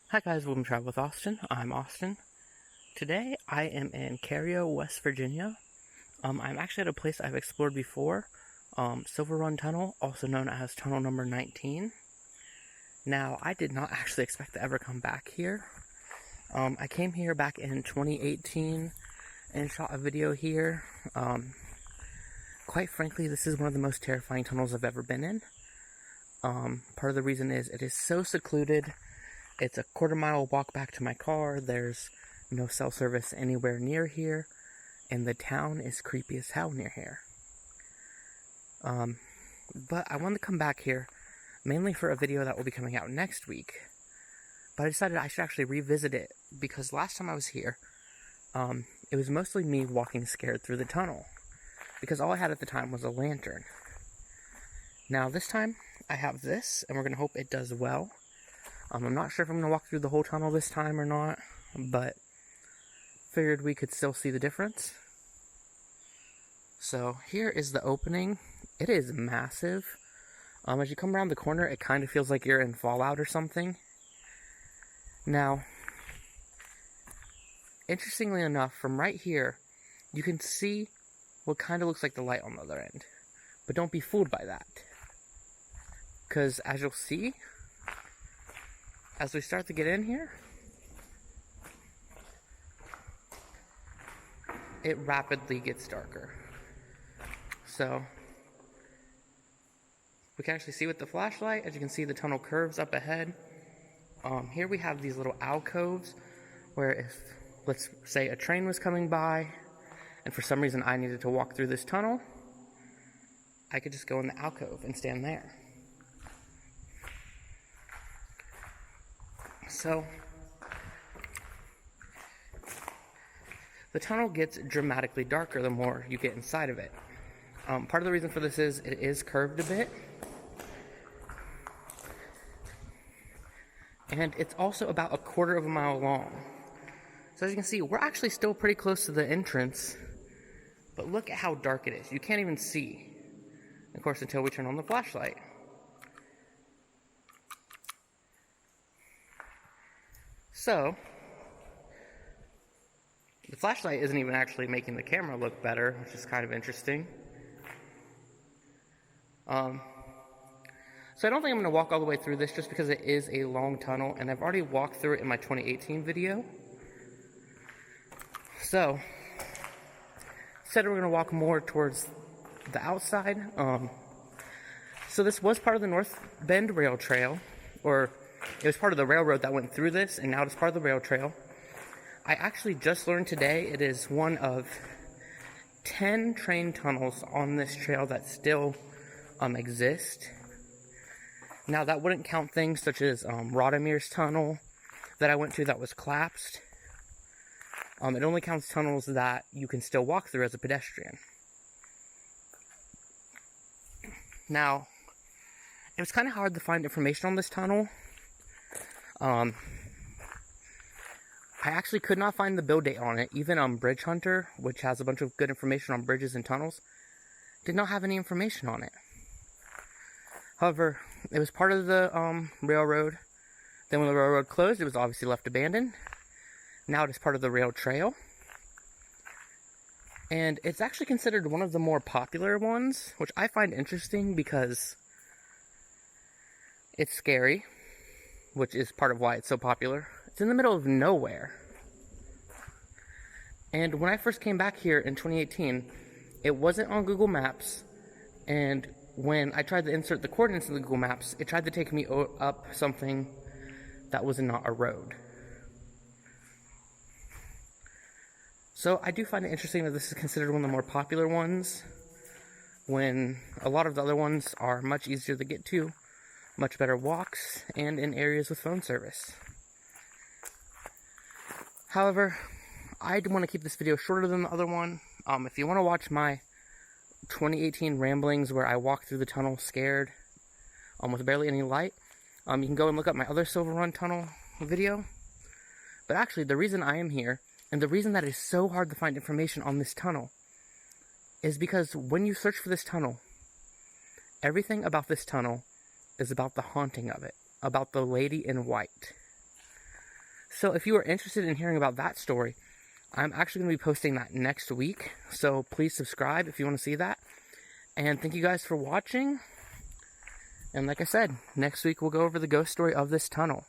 Hi guys, welcome to Travel with Austin. I'm Austin. Today I am in Cario, West Virginia. I'm actually at a place I've explored before, Silver Run Tunnel, also known as Tunnel Number 19. Now, I did not actually expect to ever come back here. I came here back in 2018 and shot a video here. Quite frankly, this is one of the most terrifying tunnels I've ever been in. Part of the reason is it is so secluded. It's a quarter-mile walk back to my car. There's no cell service anywhere near here, and the town is creepy as hell near here. But I wanted to come back here mainly for a video that will be coming out next week. But I decided I should actually revisit it because last time I was here, it was mostly me walking scared through the tunnel because all I had at the time was a lantern. Now this time I have this, and we're going to hope it does well. I'm not sure if I'm going to walk through the whole tunnel this time or not, but figured we could still see the difference. So here is the opening. It is massive. As you come around the corner, it kind of feels like you're in Fallout or something. Now, interestingly enough, from right here, you can see what kind of looks like the light on the other end. But don't be fooled by that. Because as you'll see, as we start to get in here, it rapidly gets darker. So, we can actually see with the flashlight, as you can see the tunnel curves up ahead. Here we have these little alcoves where if, let's say, a train was coming by, and for some reason I needed to walk through this tunnel, I could just go in the alcove and stand there. So, the tunnel gets dramatically darker the more you get inside of it. Part of the reason for this is it is curved a bit. And it's also about a quarter of a mile long. So as you can see, we're actually still pretty close to the entrance. But look at how dark it is. You can't even see. Of course, until we turn on the flashlight. So, the flashlight isn't even actually making the camera look better, which is kind of interesting. So I don't think I'm going to walk all the way through this just because it is a long tunnel, and I've already walked through it in my 2018 video. So, instead we're going to walk more towards the outside. So this was part of the North Bend Rail Trail, or it was part of the railroad that went through this, and now it's part of the rail trail. I actually just learned today it is one of 10 train tunnels on this trail that still exist. Now, that wouldn't count things such as Rodamir's tunnel that I went to that was collapsed. It only counts tunnels that you can still walk through as a pedestrian. Now, it was kind of hard to find information on this tunnel. I actually could not find the build date on it. Even Bridge Hunter, which has a bunch of good information on bridges and tunnels, did not have any information on it. However, it was part of the railroad. Then when the railroad closed, it was obviously left abandoned. Now it is part of the rail trail. And it's actually considered one of the more popular ones, which I find interesting because it's scary, which is part of why it's so popular. It's in the middle of nowhere. And when I first came back here in 2018, it wasn't on Google Maps, and when I tried to insert the coordinates in the Google Maps, it tried to take me up something that was not a road. So I do find it interesting that this is considered one of the more popular ones, when a lot of the other ones are much easier to get to, much better walks, and in areas with phone service. However, I want to keep this video shorter than the other one. If you want to watch my 2018 ramblings where I walked through the tunnel scared, with barely any light, you can go and look up my other Silver Run Tunnel video. But actually, the reason I am here, and the reason that it is so hard to find information on this tunnel, is because when you search for this tunnel, everything about this tunnel is about the haunting of it, about the lady in white. So if you are interested in hearing about that story, I'm actually going to be posting that next week. So please subscribe if you want to see that. And thank you guys for watching. And like I said, next week we'll go over the ghost story of this tunnel.